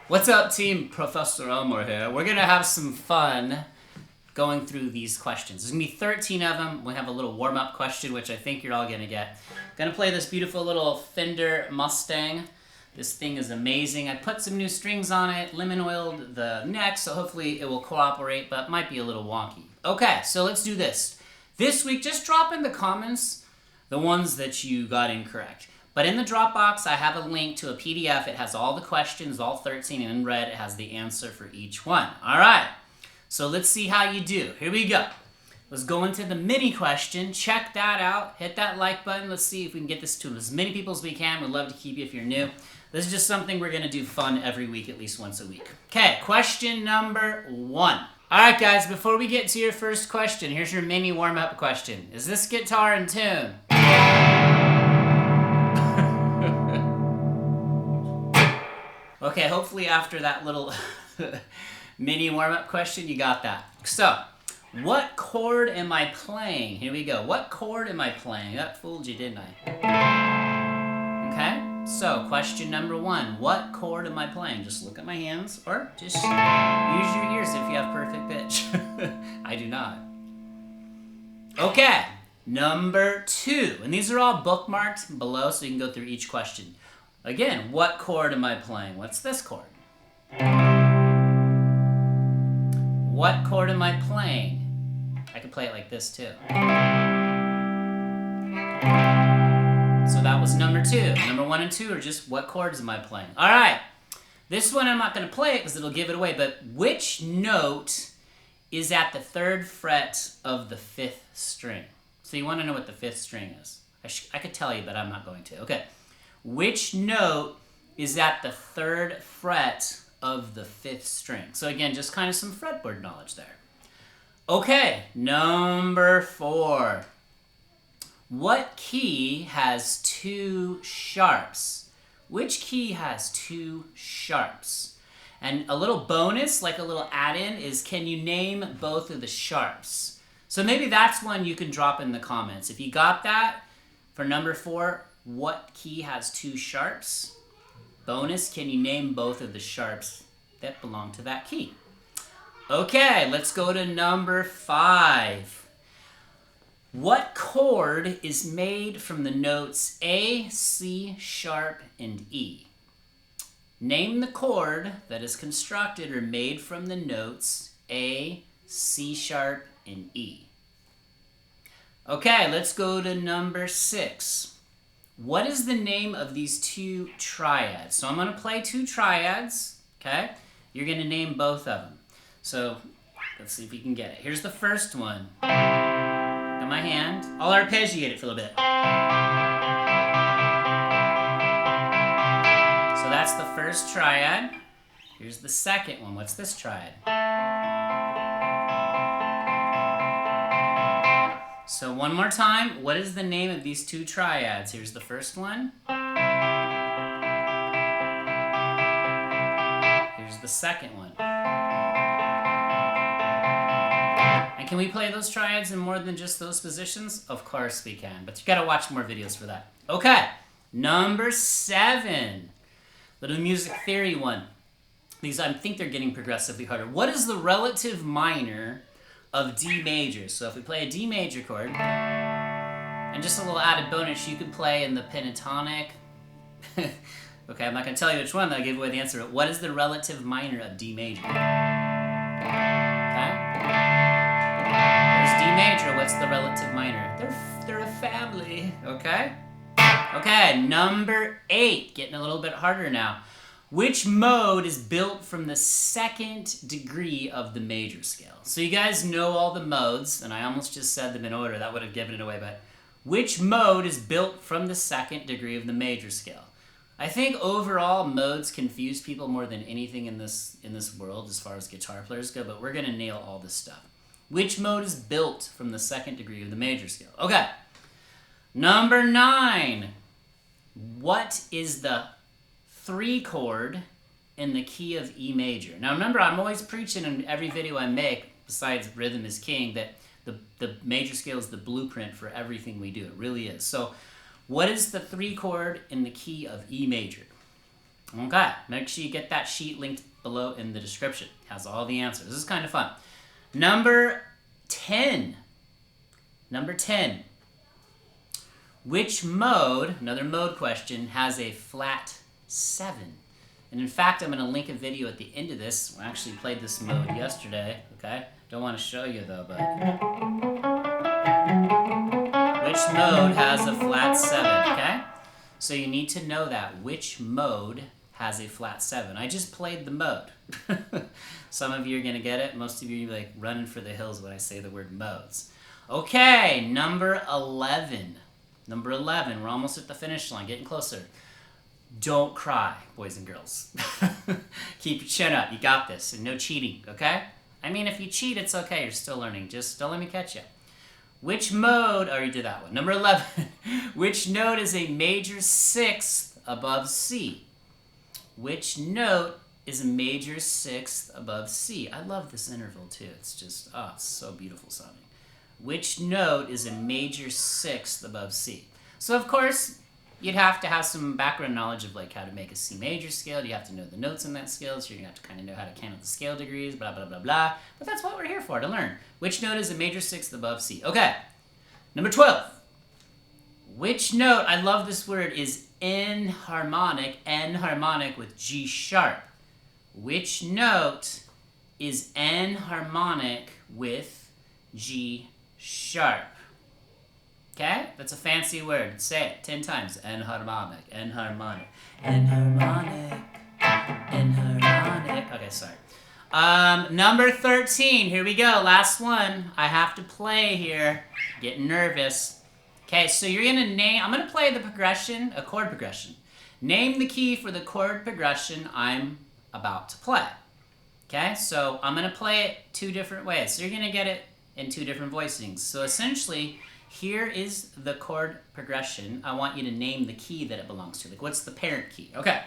What's up, team? Professor Elmore here. We're gonna have some fun going through these questions. There's gonna be 13 of them. We have a little warm-up question, which I think you're all gonna get. Gonna play this beautiful little Fender Mustang. This thing is amazing. I put some new strings on it, lemon oiled the neck, so hopefully it will cooperate, but might be a little wonky. Okay, so let's do this. This week, just drop in the comments the ones that you got incorrect. But in the Dropbox, I have a link to a PDF. It has all the questions, all 13, and in red, it has the answer for each one. All right, so let's see how you do. Here we go. Let's go into the mini question. Check that out. Hit that like button. Let's see if we can get this to as many people as we can. We'd love to keep you if you're new. This is just something we're going to do fun every week, at least once a week. Okay, question number 1. All right, guys, before we get to your first question, here's your mini warm-up question. Is this guitar in tune? Okay, hopefully after that little mini warm-up question, you got that. So, what chord am I playing? Here we go. What chord am I playing? That fooled you, didn't I? Okay, so question number 1. What chord am I playing? Just look at my hands, or just use your ears if you have perfect pitch. I do not. Okay, number 2. And these are all bookmarked below, so you can go through each question. Again, what chord am I playing? What's this chord? What chord am I playing? I could play it like this too. So that was number 2. Number 1 and 2 are just what chords am I playing? All right. This one I'm not going to play it because it'll give it away, but which note is at the 3rd fret of the 5th string? So you want to know what the 5th string is. I could tell you, but I'm not going to. Okay. Which note is at the 3rd fret of the 5th string? So again, just kind of some fretboard knowledge there. Okay, number 4. What key has 2 sharps? Which key has 2 sharps? And a little bonus, like a little add-in, is can you name both of the sharps? So maybe that's one you can drop in the comments. If you got that for number 4, what key has 2 sharps? Bonus, can you name both of the sharps that belong to that key? Okay, let's go to number 5. What chord is made from the notes A, C sharp, and E? Name the chord that is constructed or made from the notes A, C sharp, and E. Okay, let's go to number 6. What is the name of these 2 triads? So I'm going to play 2 triads, okay? You're going to name both of them. So let's see if we can get it. Here's the first one. Got my hand. I'll arpeggiate it for a little bit. So that's the first triad. Here's the second one. What's this triad? So one more time, what is the name of these 2 triads? Here's the first one. Here's the second one. And can we play those triads in more than just those positions? Of course we can, but you gotta watch more videos for that. Okay, number 7. Little music theory one. These, I think they're getting progressively harder. What is the relative minor of D major? So if we play a D major chord, and just a little added bonus, you could play in the pentatonic. Okay, I'm not going to tell you which one, I'll give away the answer. But what is the relative minor of D major? Okay. There's D major, what's the relative minor? They're a family, okay? Okay, number 8, getting a little bit harder now. Which mode is built from the 2nd degree of the major scale? So you guys know all the modes, and I almost just said them in order. That would have given it away, but which mode is built from the 2nd degree of the major scale? I think overall modes confuse people more than anything in this world as far as guitar players go, but we're going to nail all this stuff. Which mode is built from the 2nd degree of the major scale? Okay. Number 9. What is the 3 chord in the key of E major? Now remember, I'm always preaching in every video I make, besides Rhythm is King, that the major scale is the blueprint for everything we do. It really is. So what is the 3 chord in the key of E major? Okay, make sure you get that sheet linked below in the description. It has all the answers. This is kind of fun. Number 10. Number 10. Which mode, another mode question, has a flat 7? And in fact, I'm going to link a video at the end of this. I actually played this mode yesterday, okay? Don't want to show you though, but... Which mode has a flat 7, okay? So you need to know that. Which mode has a flat 7? I just played the mode. Some of you are going to get it. Most of you are like running for the hills when I say the word modes. Okay, number 11. Number 11. We're almost at the finish line, getting closer. Don't cry, boys and girls. Keep your chin up. You got this. And no cheating, okay? I mean, if you cheat, it's okay. You're still learning. Just don't let me catch you. Which mode... Oh, you did that one. Number 11. Which note is a major 6th above C? Which note is a major 6th above C? I love this interval, too. It's just... Oh, it's so beautiful sounding. Which note is a major 6th above C? So, of course... You'd have to have some background knowledge of like how to make a C major scale. You have to know the notes in that scale, so you have to kind of know how to count the scale degrees, blah, blah, blah, blah. But that's what we're here for, to learn. Which note is a major 6th above C? Okay, number 12. Which note, I love this word, is enharmonic with G sharp? Which note is enharmonic with G sharp? Okay? That's a fancy word. Say it 10 times. Enharmonic, enharmonic, enharmonic, enharmonic. Okay, sorry. Number 13. Here we go. Last one. I have to play here. Getting nervous. Okay, so you're going to name... I'm going to play the progression, a chord progression. Name the key for the chord progression I'm about to play. Okay, so I'm going to play it 2 different ways. So you're going to get it in 2 different voicings. So essentially... Here is the chord progression. I want you to name the key that it belongs to. Like, what's the parent key? Okay.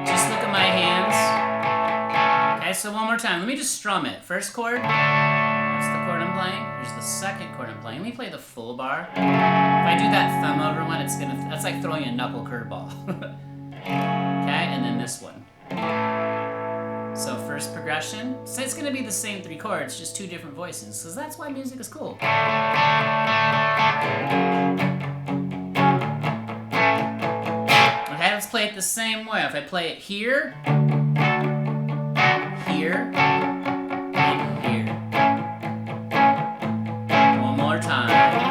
Just look at my hands. Okay, so one more time. Let me just strum it. First chord. That's the chord I'm playing. Here's the second chord I'm playing. Let me play the full bar. If I do that thumb over one, that's like throwing a knuckle curveball. Okay, and then this one. So first progression, so it's going to be the same 3 chords, just 2 different voices, because that's why music is cool. Okay, let's play it the same way. If I play it here, here, and here. One more time.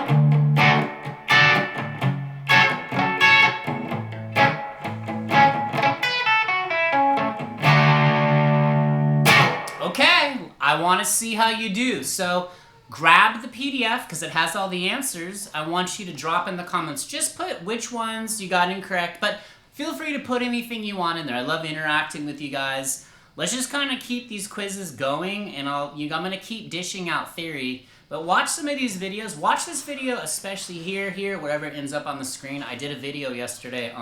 Okay, I want to see how you do. So grab the PDF because it has all the answers. I want you to drop in the comments. Just put which ones you got incorrect, but feel free to put anything you want in there. I love interacting with you guys. Let's just kind of keep these quizzes going, and I'm going to keep dishing out theory. But watch some of these videos. Watch this video, especially here, wherever it ends up on the screen. I did a video yesterday.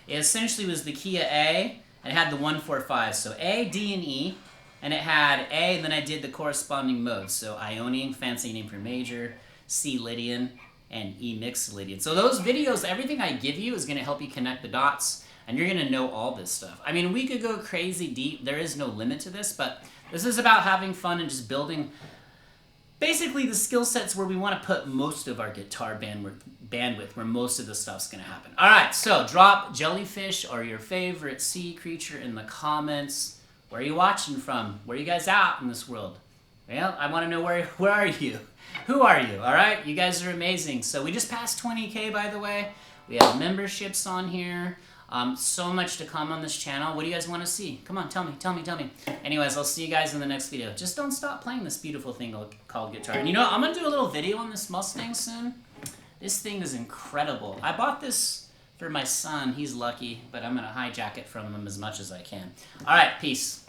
It essentially was the key of A, and it had the 1, 4, 5. So A, D, and E. And it had A, and then I did the corresponding modes. So Ionian, fancy name for major, C Lydian, and E mixed Lydian. So those videos, everything I give you is going to help you connect the dots, and you're going to know all this stuff. I mean, we could go crazy deep. There is no limit to this, but this is about having fun and just building basically the skill sets where we want to put most of our guitar bandwidth, where most of the stuff's going to happen. All right, so drop jellyfish or your favorite sea creature in the comments. Where are you watching from? Where are you guys out in this world? Well, I want to know where are you? Who are you? All right, you guys are amazing. So we just passed 20K, by the way. We have memberships on here. So much to come on this channel. What do you guys want to see? Come on, tell me. Anyways, I'll see you guys in the next video. Just don't stop playing this beautiful thing called guitar. And you know, I'm going to do a little video on this Mustang soon. This thing is incredible. I bought this for my son. He's lucky, but I'm going to hijack it from him as much as I can. All right, peace.